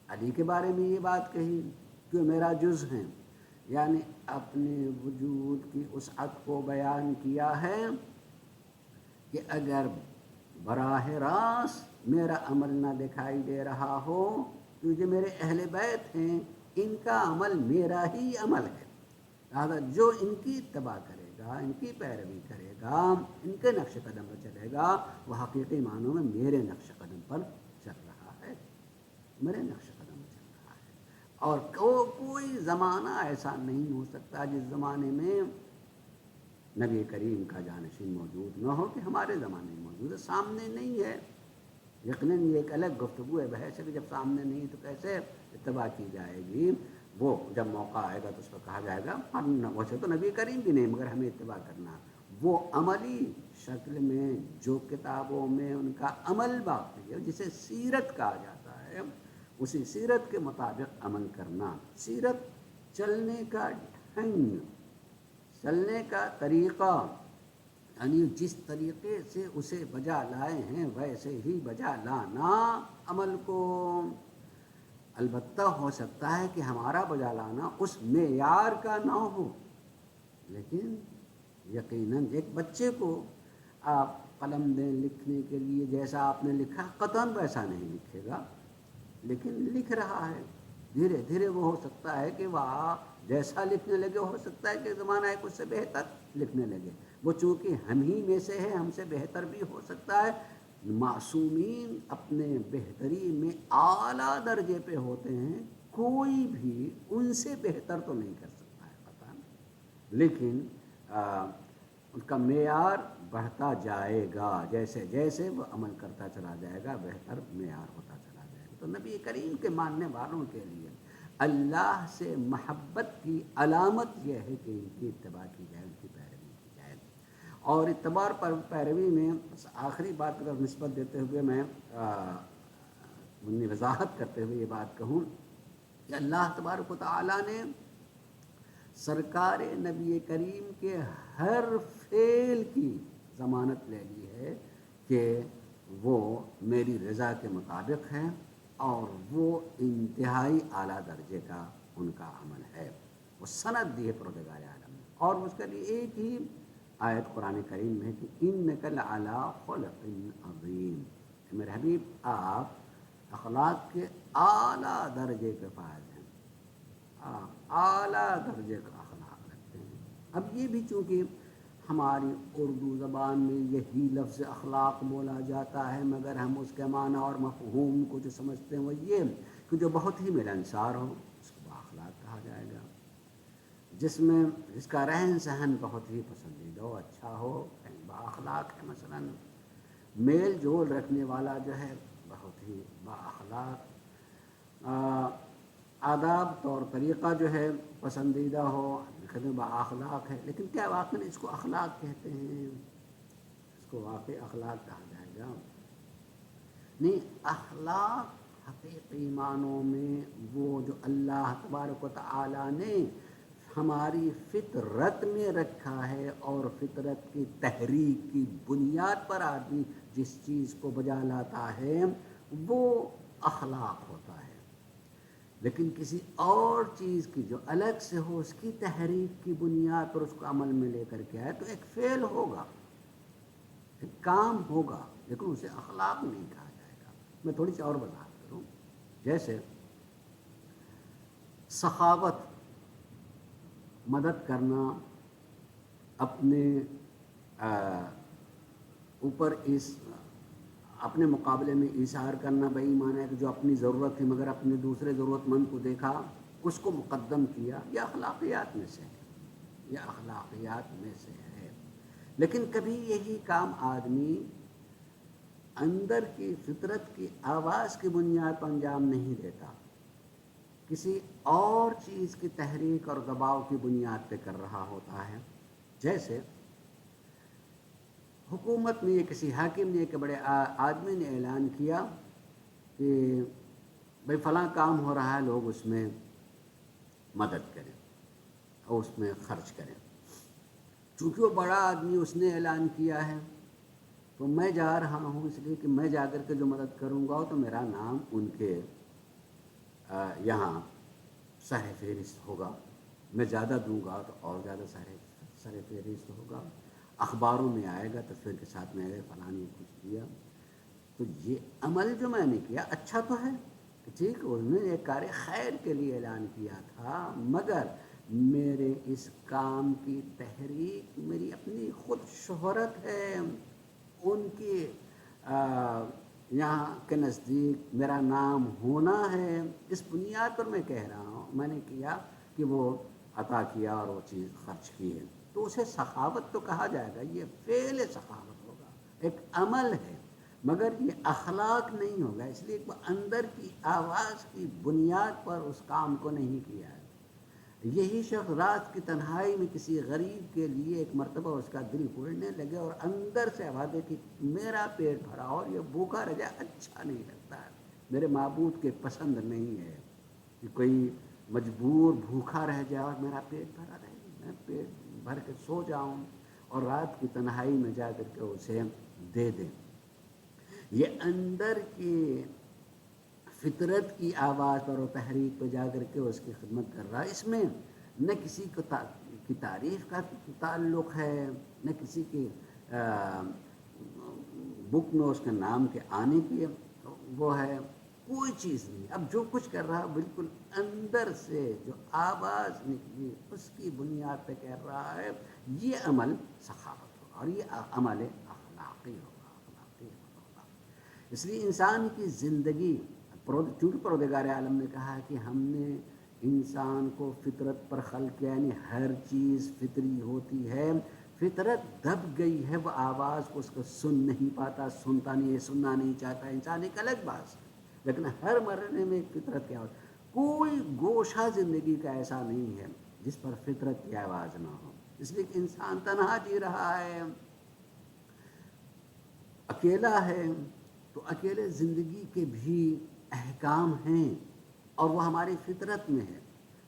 علی کے بارے میں یہ بات کہی کہ میرا جز ہیں، یعنی اپنے وجود کی وسعت کو بیان کیا ہے کہ اگر براہ راست میرا عمل نہ دکھائی دے رہا ہو، تو جو میرے اہل بیت ہیں ان کا عمل میرا ہی عمل ہے، لہذا جو ان کی اتباع کرے گا، ان کی پیروی کرے گا، ان کے نقش قدم پر چلے گا، وہ حقیقی معنوں میں میرے نقش قدم پر چل رہا ہے، میرے نقش قدم پر چل رہا ہے۔ اور کوئی زمانہ ایسا نہیں ہو سکتا جس زمانے میں نبی کریم کا جانشین موجود نہ ہو، کہ ہمارے زمانے میں موجود ہے، سامنے نہیں ہے۔ یقیناً یہ ایک الگ گفتگو ہے، بحث ہے کہ جب سامنے نہیں تو کیسے اتباع کی جائے گی۔ وہ جب موقع آئے گا تو اس پر کہا جائے گا، ویسے تو نبی کریم بھی نہیں مگر ہمیں اتباع کرنا، وہ عملی شکل میں جو کتابوں میں ان کا عمل باقی ہے، جسے سیرت کہا جاتا ہے، اسی سیرت کے مطابق عمل کرنا، سیرت چلنے کا ڈھنگ، چلنے کا طریقہ، یعنی جس طریقے سے اسے بجا لائے ہیں ویسے ہی بجا لانا عمل کو۔ البتہ ہو سکتا ہے کہ ہمارا بجا لانا اس معیار کا نہ ہو، لیکن یقیناً ایک بچے کو آپ قلم دیں لکھنے کے لیے، جیسا آپ نے لکھا قطعاً ویسا نہیں لکھے گا، لیکن لکھ رہا ہے، دھیرے دھیرے وہ ہو سکتا ہے کہ وہ جیسا لکھنے لگے، ہو سکتا ہے کہ زمانہ ایک اس سے بہتر لکھنے لگے، وہ چونکہ ہم ہی میں سے ہے، ہم سے بہتر بھی ہو سکتا ہے۔ معصومین اپنے بہتری میں اعلیٰ درجے پہ ہوتے ہیں، کوئی بھی ان سے بہتر تو نہیں کر سکتا ہے پتہ نہیں، لیکن ان کا معیار بڑھتا جائے گا، جیسے جیسے وہ عمل کرتا چلا جائے گا بہتر معیار ہوتا چلا جائے گا۔ تو نبی کریم کے ماننے والوں کے لیے اللہ سے محبت کی علامت یہ ہے کہ ان کی اتباع کی جائے، ان کی پیروی کی جائے۔ اور اتباع پر پیروی میں آخری بات پر نسبت دیتے ہوئے میں وضاحت کرتے ہوئے یہ بات کہوں کہ اللہ تبارک و تعالیٰ نے سرکار نبی کریم کے ہر فعل کی ضمانت لے لی ہے کہ وہ میری رضا کے مطابق ہے، اور وہ انتہائی اعلیٰ درجے کا ان کا عمل ہے، وہ سند دی ہے پروردگار عالم نے۔ اور اس کے لیے ایک ہی آیت قرآن کریم میں ہے کہ انک لعلی خلق عظیم، میرے حبیب آپ اخلاق کے اعلیٰ درجے کے فائز ہیں، آپ اعلیٰ درجے کا اخلاق رکھتے ہیں۔ اب یہ بھی چونکہ ہماری اردو زبان میں یہی لفظ اخلاق بولا جاتا ہے، مگر ہم اس کے معنی اور مفہوم کو جو سمجھتے ہیں وہ یہ کہ جو بہت ہی ملنسار ہو اس کو بااخلاق کہا جائے گا، جس کا رہن سہن بہت ہی پسندیدہ ہو، اچھا ہو، بااخلاق ہے۔ مثلا میل جول رکھنے والا جو ہے بہت ہی بااخلاق، آداب طور طریقہ جو ہے پسندیدہ ہو، بااخلاق ہے۔ لیکن کیا واقعی اس کو اخلاق کہتے ہیں؟ اس کو واقعی اخلاق کہا جائے گا؟ نہیں، اخلاق حقیقی معنوں میں وہ جو اللہ تبارک و تعالیٰ نے ہماری فطرت میں رکھا ہے، اور فطرت کی تحریک کی بنیاد پر آدمی جس چیز کو بجا لاتا ہے وہ اخلاق ہوتا ہے۔ لیکن کسی اور چیز کی جو الگ سے ہو اس کی تحریک کی بنیاد پر اس کو عمل میں لے کر کے آئے تو ایک فعل ہوگا، ایک کام ہوگا، لیکن اسے اخلاق نہیں کہا جائے گا۔ میں تھوڑی سی اور وضاحت کروں، جیسے سخاوت، مدد کرنا، اپنے اوپر اپنے مقابلے میں ایثار کرنا، بے ایمان ہے کہ جو اپنی ضرورت تھی مگر اپنے دوسرے ضرورت مند کو دیکھا اس کو مقدم کیا، یہ اخلاقیات میں سے ہے، یہ اخلاقیات میں سے ہے۔ لیکن کبھی یہی کام آدمی اندر کی فطرت کی آواز کی بنیاد پر انجام نہیں دیتا، کسی اور چیز کی تحریک اور دباؤ کی بنیاد پہ کر رہا ہوتا ہے۔ جیسے حکومت نے، کسی حاکم نے، ایک بڑے آدمی نے اعلان کیا کہ بھئی فلاں کام ہو رہا ہے، لوگ اس میں مدد کریں اور اس میں خرچ کریں۔ چونکہ وہ بڑا آدمی، اس نے اعلان کیا ہے تو میں جا رہا ہوں، اس لیے کہ میں جا کر کے جو مدد کروں گا تو میرا نام ان کے یہاں سر فہرست ہوگا، میں زیادہ دوں گا تو اور زیادہ سر فہرست ہوگا، اخباروں میں آئے گا تصویر کے ساتھ میں فلاں نے کچھ کیا۔ تو یہ عمل جو میں نے کیا اچھا تو ہے، ٹھیک، انہوں نے ایک کار خیر کے لیے اعلان کیا تھا، مگر میرے اس کام کی تحریک میری اپنی خود شہرت ہے، ان کی یہاں کے نزدیک میرا نام ہونا ہے، اس بنیاد پر میں کہہ رہا ہوں میں نے کیا کہ وہ عطا کیا اور وہ چیز خرچ کی ہے، تو اسے سخاوت تو کہا جائے گا، یہ فعل سخاوت ہوگا، ایک عمل ہے، مگر یہ اخلاق نہیں ہوگا، اس لیے وہ اندر کی آواز کی بنیاد پر اس کام کو نہیں کیا ہے۔ یہی شخص رات کی تنہائی میں کسی غریب کے لیے ایک مرتبہ اس کا دل پھوڑنے لگے اور اندر سے آواز دے کہ میرا پیٹ بھرا اور یہ بھوکا رہ جائے، اچھا نہیں لگتا ہے، میرے معبود کے پسند نہیں ہے کہ کوئی مجبور بھوکا رہ جائے اور میرا پیٹ بھرا رہے، میں پیٹ بھر کے سو جاؤں اور رات کی تنہائی میں جا کر کے اسے دے دیں۔ یہ اندر کی فطرت کی آواز پر و تحریک پہ جا کر کے اس کی خدمت کر رہا ہے، اس میں نہ کسی کی تعریف کا تعلق ہے، نہ کسی کی بک میں اس کے نام کے آنے کی وہ ہے، کوئی چیز نہیں۔ اب جو کچھ کر رہا بالکل اندر سے جو آواز نکلی اس کی بنیاد پہ کہہ رہا ہے، یہ عمل سخاوت ہوگا اور یہ عمل اخلاقی ہوگا، اخلاقی ہوگا۔ اس لیے انسان کی زندگی، چونکہ پروردگار عالم نے کہا کہ ہم نے انسان کو فطرت پر خلق کیا، یعنی ہر چیز فطری ہوتی ہے، فطرت دب گئی ہے، وہ آواز کو اس کو سن نہیں پاتا، سنتا نہیں ہے، سننا نہیں چاہتا، انسان ایک الگ بات ہے، لیکن ہر مرنے میں ایک فطرت کی آواز، کوئی گوشہ زندگی کا ایسا نہیں ہے جس پر فطرت کی آواز نہ ہو، اس لیے کہ انسان تنہا جی رہا ہے، اکیلا ہے، تو اکیلے زندگی کے بھی احکام ہیں اور وہ ہماری فطرت میں ہے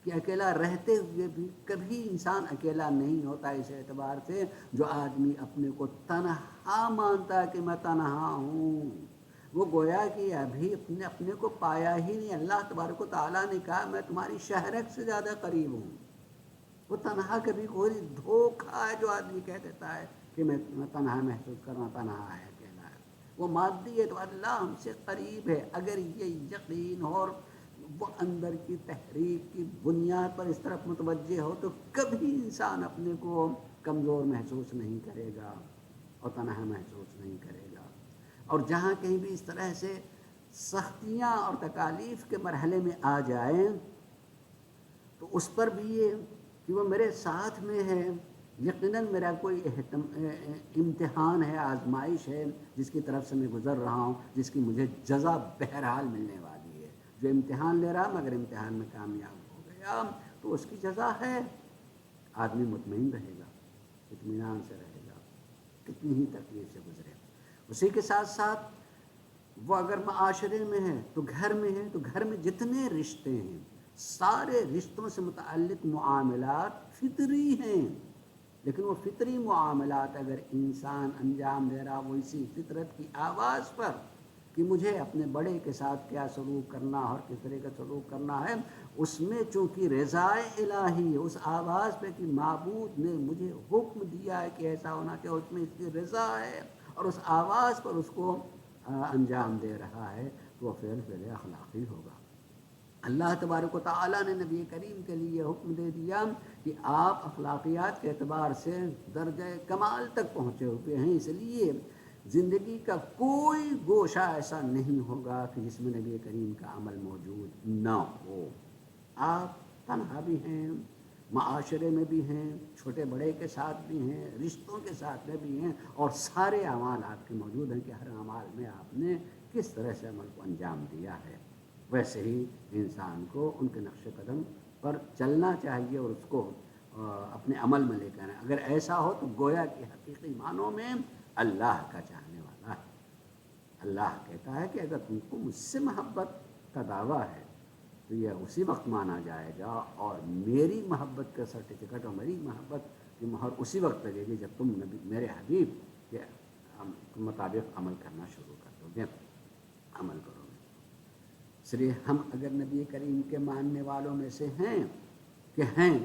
کہ اکیلا رہتے ہوئے بھی کبھی انسان اکیلا نہیں ہوتا، اس اعتبار سے جو آدمی اپنے کو تنہا مانتا ہے کہ میں تنہا ہوں، وہ گویا کہ ابھی اپنے کو پایا ہی نہیں۔ اللہ تبارک و تعالیٰ نے کہا میں تمہاری شہرت سے زیادہ قریب ہوں۔ وہ تنہا کبھی کوئی دھوکہ ہے جو آدمی کہہ دیتا ہے کہ میں تنہا محسوس کرنا، تنہا ہے، اکیلا ہے، وہ مادی ہے، تو اللہ ہم سے قریب ہے۔ اگر یہ یقین اور وہ اندر کی تحریک کی بنیاد پر اس طرف متوجہ ہو تو کبھی انسان اپنے کو کمزور محسوس نہیں کرے گا اور تنہا محسوس نہیں کرے گا۔ اور جہاں کہیں بھی اس طرح سے سختیاں اور تکالیف کے مرحلے میں آ جائیں تو اس پر بھی یہ کہ وہ میرے ساتھ میں ہے، یقیناً میرا کوئی امتحان ہے، آزمائش ہے جس کی طرف سے میں گزر رہا ہوں، جس کی مجھے جزا بہرحال ملنے والی ہے۔ جو امتحان لے رہا مگر امتحان میں کامیاب ہو گیا تو اس کی جزا ہے، آدمی مطمئن رہے گا، اطمینان سے رہے گا، کتنی ہی تکلیف سے گزرے۔ اسی کے ساتھ ساتھ وہ اگر معاشرے میں ہے تو گھر میں ہے، تو گھر میں جتنے رشتے ہیں سارے رشتوں سے متعلق معاملات فطری ہیں، لیکن وہ فطری معاملات اگر انسان انجام دے رہا وہ اسی فطرت کی آواز پر کہ مجھے اپنے بڑے کے ساتھ کیا سلوک کرنا اور کس طرح کا سلوک کرنا ہے، اس میں چونکہ رضا الہی، اس آواز پہ کہ معبود نے مجھے حکم دیا ہے کہ ایسا ہونا چاہیے، اس میں اس کی رضا ہے اور اس آواز پر اس کو انجام دے رہا ہے، تو وہ فعل اخلاقی ہوگا۔ اللہ تبارک و تعالیٰ نے نبی کریم کے لیے حکم دے دیا کہ آپ اخلاقیات کے اعتبار سے درجہ کمال تک پہنچے ہوئے ہیں، اس لیے زندگی کا کوئی گوشہ ایسا نہیں ہوگا کہ جس میں نبی کریم کا عمل موجود نہ ہو۔ آپ تنہا بھی ہیں، معاشرے میں بھی ہیں، چھوٹے بڑے کے ساتھ بھی ہیں، رشتوں کے ساتھ میں بھی ہیں، اور سارے اعمال آپ کے موجود ہیں کہ ہر اعمال میں آپ نے کس طرح سے عمل کو انجام دیا ہے۔ ویسے ہی انسان کو ان کے نقش قدم پر چلنا چاہیے اور اس کو اپنے عمل میں لے کر آئیں۔ اگر ایسا ہو تو گویا کہ حقیقی معنوں میں اللہ کا چاہنے والا ہے۔ اللہ کہتا ہے کہ اگر تم کو مجھ سے محبت کا دعویٰ ہے تو یہ اسی وقت مانا جائے گا، اور میری محبت کا سرٹیفکیٹ اور میری محبت کی مہر اسی وقت لگے گی جب تم میرے حبیب کے مطابق عمل کرنا شروع کر دو گے، عمل کرو گے۔ اس لیے ہم اگر نبی کریم کے ماننے والوں میں سے ہیں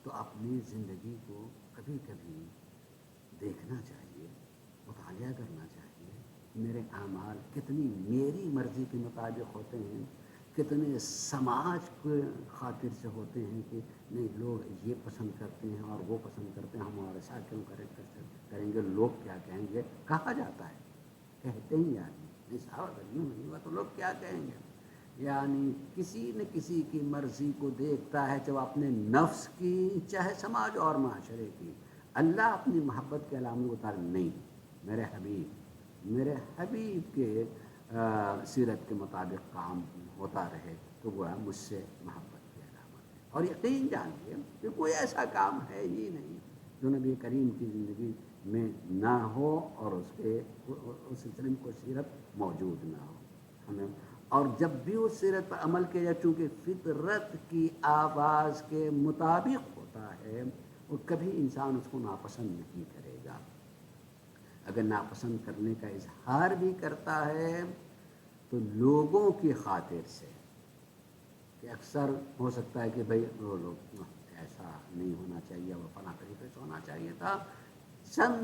تو اپنی زندگی کو کبھی کبھی دیکھنا چاہیے، مطالعہ کرنا چاہیے، میرے اعمال کتنی میری مرضی کے مطابق ہوتے ہیں، کتنے سماج کے خاطر سے ہوتے ہیں کہ نہیں لوگ یہ پسند کرتے ہیں اور وہ پسند کرتے ہیں، ہم ہمارے ساتھ کیوں کریں گے، لوگ کیا کہیں گے، کہا جاتا ہے، کہتے ہی آدمی نہیں صاحب اگر یوں نہیں ہوا تو لوگ کیا کہیں گے۔ یعنی کسی نہ کسی کی مرضی کو دیکھتا ہے، چاہے اپنے نفس کی چاہے سماج اور معاشرے کی۔ اللہ اپنی محبت کے علامت اتار نہیں، میرے حبیب کے سیرت کے مطابق کام ہوتا رہے تو وہ مجھ سے محبت کی علامت ہے۔ اور یقین جانیے کہ کوئی ایسا کام ہے ہی نہیں جو نبی کریم کی زندگی میں نہ ہو اور اس سلسلے میں کوئی سیرت موجود نہ ہو ہمیں، اور جب بھی اس سیرت پر عمل کیا جائے چونکہ فطرت کی آواز کے مطابق ہوتا ہے، اور کبھی انسان اس کو ناپسند نہیں کرے گا۔ اگر ناپسند کرنے کا اظہار بھی کرتا ہے تو لوگوں کی خاطر سے، کہ اکثر ہو سکتا ہے کہ بھئی وہ لوگ ایسا نہیں ہونا چاہیے، وہ فلاں طریقے سے ہونا چاہیے تھا، چند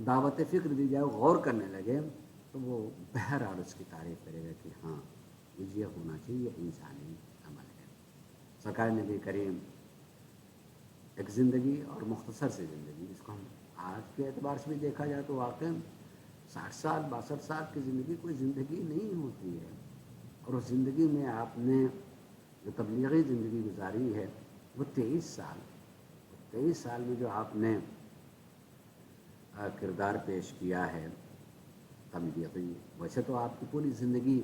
دعوت فکر دی جائے، غور کرنے لگے تو وہ بہرحال اس کی تعریف کرے گا کہ ہاں یہ ہونا چاہیے، انسانی عمل ہے۔ سرکار نبی کریم ایک زندگی اور مختصر سی زندگی، جس کو ہم آج کے اعتبار سے بھی دیکھا جائے تو واقعی 60 سال 62 سال کی زندگی کوئی زندگی نہیں ہوتی ہے، اور اس زندگی میں آپ نے جو تبلیغی زندگی گزاری ہے وہ 23 سال میں جو آپ نے کردار پیش کیا ہے تبلیغی، ویسے تو آپ کی پوری زندگی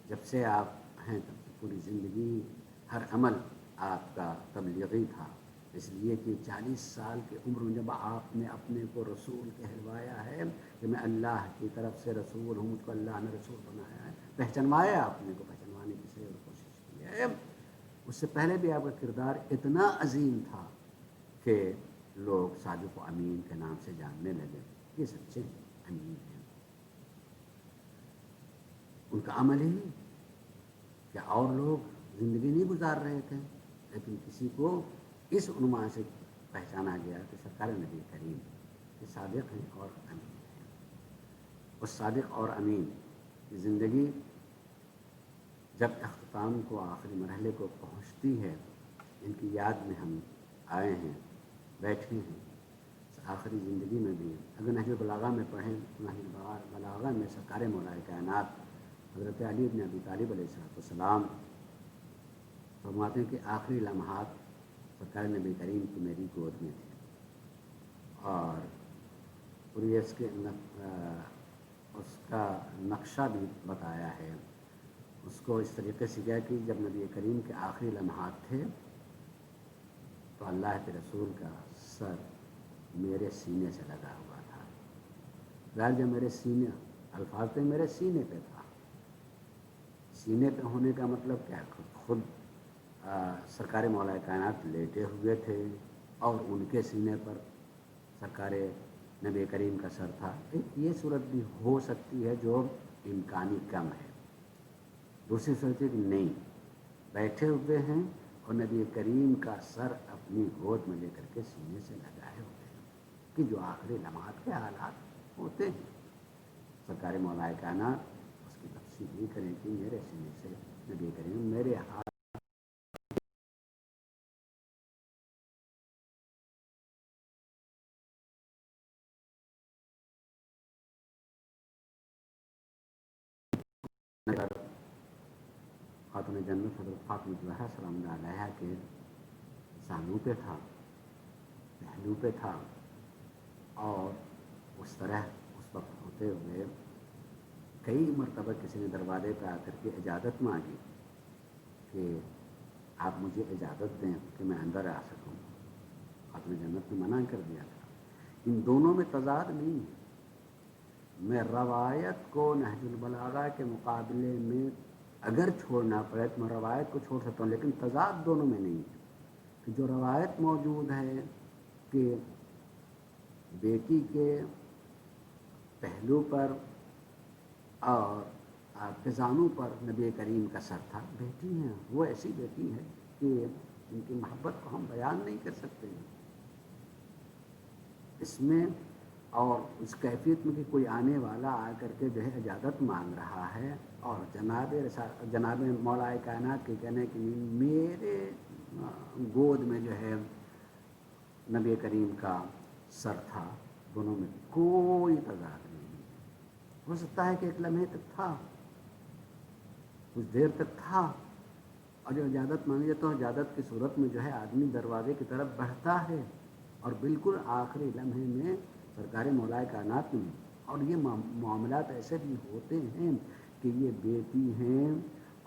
جب سے آپ ہیں تب سے پوری زندگی ہر عمل آپ کا تبلیغی تھا، اس لیے کہ 40 سال کی عمر میں جب آپ نے اپنے کو رسول کہلوایا ہے کہ میں اللہ کی طرف سے رسول ہوں، مجھ کو اللہ نے رسول بنایا ہے، پہچنوایا اپنے کو، پہچنوانے کی صحیح اور کوشش کی ہے، اس سے پہلے بھی آپ کا کردار اتنا عظیم تھا کہ لوگ صادق و امین کے نام سے جاننے لگے، یہ سچے امین ہیں۔ ان کا عمل ہی کہ اور لوگ زندگی نہیں گزار رہے تھے، لیکن کسی کو اس عنوان سے پہچانا گیا کہ سرکار نبی کریم کہ صادق ہیں اور امین ہیں۔ اس صادق اور امین کی زندگی جب اختتام کو، آخری مرحلے کو پہنچتی ہے، ان کی یاد میں ہم آئے ہیں، بیٹھے ہیں، آخری زندگی میں بھی اگر نہج البلاغہ میں پڑھیں، نہج البلاغہ میں سرکار مولا کائنات حضرت علی بن ابی طالب علیہ السلام فرماتے ہیں کہ آخری لمحات سرکار نبی کریم کی میری گود میں تھے، اور اس کا نقشہ بھی بتایا ہے، اس کو اس طریقے سے کیا کہ جب نبی کریم کے آخری لمحات تھے تو اللہ کے رسول کا سر میرے سینے سے لگا ہوا تھا، ظاہر جب میرے سینے، الفاظ تو میرے سینے پہ تھا، سینے پہ ہونے کا مطلب کیا، خود سرکار مولا کائنات لیٹے ہوئے تھے اور ان کے سینے پر سرکار نبی کریم کا سر تھا. ایک یہ صورت بھی ہو سکتی ہے جو امکانی کم ہے. دوسری صورت ہے کہ نہیں، بیٹھے ہوئے ہیں اور نبی کریم کا سر اپنی گود میں لے کر کے سینے سے لگائے ہوئے ہیں، کہ جو آخری لمحات کے حالات ہوتے ہیں. سرکار مولا کائنات اس کی تفصیل یہ کریں کہ میرے سینے سے نبی کریم میرے ہاتھ خاتون جنت حضرت فاطمہ الزہرا سلام اللہ علیہا کے زانو پہ تھا، پہلو پہ تھا، اور اس طرح اس وقت ہوتے ہوئے کئی مرتبہ کسی نے دروازے پہ آ کر کے اجازت مانگی کہ آپ مجھے اجازت دیں کہ میں اندر آ سکوں. خاتون جنت نے منع کر دیا تھا. ان دونوں میں تضاد نہیں ہے. میں روایت کو نہج البلاغہ کے مقابلے میں اگر چھوڑنا پڑے تو میں روایت کو چھوڑ سکتا ہوں، لیکن تضاد دونوں میں نہیں ہے. کہ جو روایت موجود ہے کہ بیٹی کے پہلو پر اور آپ کے زانوں پر نبی کریم کا سر تھا. بیٹی ہیں، وہ ایسی بیٹی ہے کہ ان کی محبت کو ہم بیان نہیں کر سکتے. اس میں اور اس کیفیت میں کہ کوئی آنے والا آ کر کے جو ہے اجازت مانگ رہا ہے اور جناب مولا کائنات کے کہنے کہ میرے گود میں جو ہے نبی کریم کا سر تھا، دونوں میں کوئی تضاد نہیں ہے. ہو سکتا ہے کہ ایک لمحے تک تھا، کچھ دیر تک تھا، اور جو اجازت مانگی تو اجازت کی صورت میں جو ہے آدمی دروازے کی طرف بڑھتا ہے اور بالکل آخری لمحے میں سرکار مولا کائنات میں. اور یہ معاملات ایسے بھی ہوتے ہیں کہ یہ بیٹی ہیں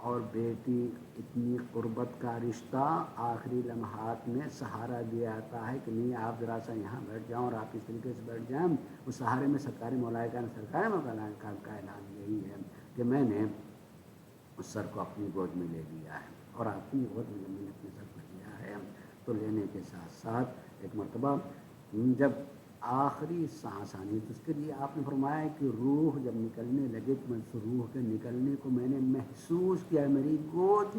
اور بیٹی اتنی قربت کا رشتہ آخری لمحات میں سہارا دیا جاتا ہے کہ نہیں آپ ذرا سا یہاں بیٹھ جاؤں اور آپ اس طریقے سے بیٹھ جائیں. اس سہارے میں سرکار مولا کائنات کا اعلان یہی ہے کہ میں نے اس سر کو اپنی گود میں لے لیا ہے. اور اپنی گود میں میں نے اپنے سر کو لیا ہے تو لینے کے ساتھ ساتھ ایک مرتبہ جب آخری سانس آنی تو اس کے لیے آپ نے فرمایا کہ روح جب نکلنے لگے تو میں اس روح کے نکلنے کو میں نے محسوس کیا. میری گود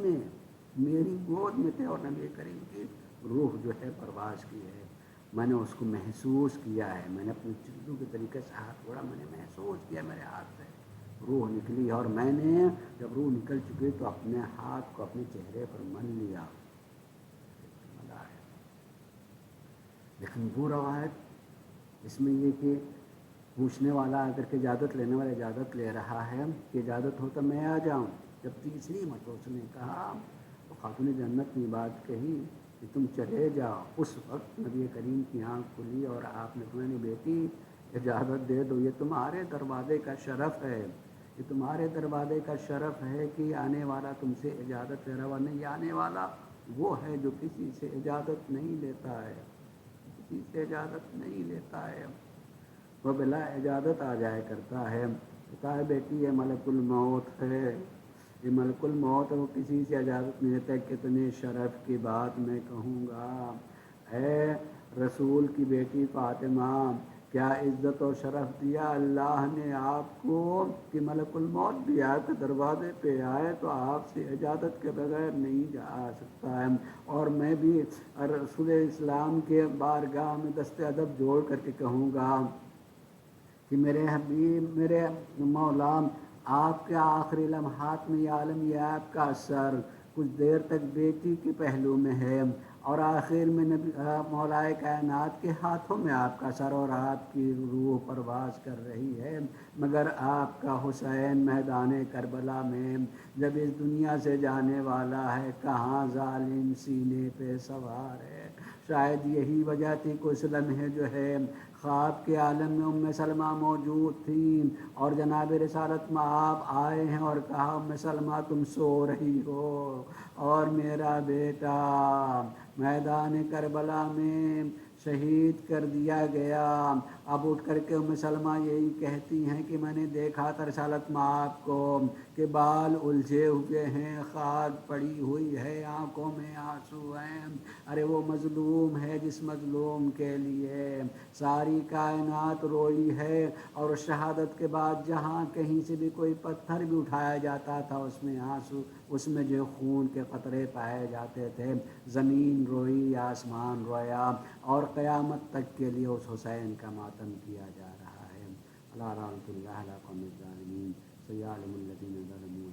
میں تھے اور نبی کریم کی روح جو ہے پرواز کی ہے، میں نے اس کو محسوس کیا ہے. میں نے اپنے چلو کے طریقے سے ہاتھ چھوڑا، میں نے محسوس کیا میرے ہاتھ سے روح نکلی. اور میں نے جب روح نکل چکی تو اپنے ہاتھ کو اپنے چہرے پر مل لیا. لیکن وہ روایت اس میں یہ کہ پوچھنے والا آ کر کے اجازت لینے والا اجازت لے رہا ہے کہ اجازت ہو تو میں آ جاؤں. جب تیسری مرتبہ اس نے کہا تو خاتون جنت نے بات کہی کہ تم چلے جاؤ. اس وقت نبی کریم کی آنکھ کھلی اور آپ نے تمہیں بیٹی اجازت دے دو، یہ تمہارے دروازے کا شرف ہے، یہ تمہارے دروازے کا شرف ہے کہ آنے والا تم سے اجازت لے رہا. نہیں، آنے والا وہ ہے جو کسی سے اجازت نہیں لیتا ہے، کسی سے اجازت نہیں لیتا ہے، وہ بلا اجازت آ جایا کرتا ہے. کہتا ہے بیٹی یہ ملک الموت ہے، یہ ملک الموت ہے، وہ کسی سے اجازت نہیں لیتا. کتنے شرف کی بات میں کہوں گا، اے رسول کی بیٹی فاطمہ، کیا عزت و شرف دیا اللہ نے آپ کو کہ ملک الموت بھی آپ کے دروازے پہ آئے تو آپ سے اجازت کے بغیر نہیں جا سکتا ہے. اور میں بھی رسول اسلام کے بارگاہ میں دست ادب جوڑ کر کے کہوں گا کہ میرے حبیب، میرے مولا، آپ کے آخری لمحات میں یہ عالم یہ آپ کا سر کچھ دیر تک بیٹی کے پہلو میں ہے اور آخر میں مولا کائنات کے ہاتھوں میں آپ کا سر اور آپ کی روح پرواز کر رہی ہے. مگر آپ کا حسین میدان کربلا میں جب اس دنیا سے جانے والا ہے، کہاں ظالم سینے پہ سوار ہے. شاید یہی وجہ تھی کہ اس لمحے جو ہے خواب کے عالم میں ام سلمہ موجود تھیں اور جناب رسالت میں آپ آئے ہیں اور کہا ام سلمہ تم سو رہی ہو اور میرا بیٹا میدان کربلا میں شہید کر دیا گیا۔ اب اٹھ کر کے ام سلمہ یہی کہتی ہیں کہ میں نے دیکھا تھا رسالت مآب کو کہ بال الجھے ہوئے ہیں، خاک پڑی ہوئی ہے، آنکھوں میں آنسو ہیں۔ ارے وہ مظلوم ہے جس مظلوم کے لیے ساری کائنات روئی ہے، اور شہادت کے بعد جہاں کہیں سے بھی کوئی پتھر بھی اٹھایا جاتا تھا اس میں آنسو، اس میں جو خون کے قطرے پائے جاتے تھے۔ زمین روئی، آسمان رویا، اور قیامت تک کے لیے اس حسین کا ماتم کیا جا رہا ہے۔ اللہ رحمۃ اللہ علیہ قوم الظالمین سیعلم الذین ظلموا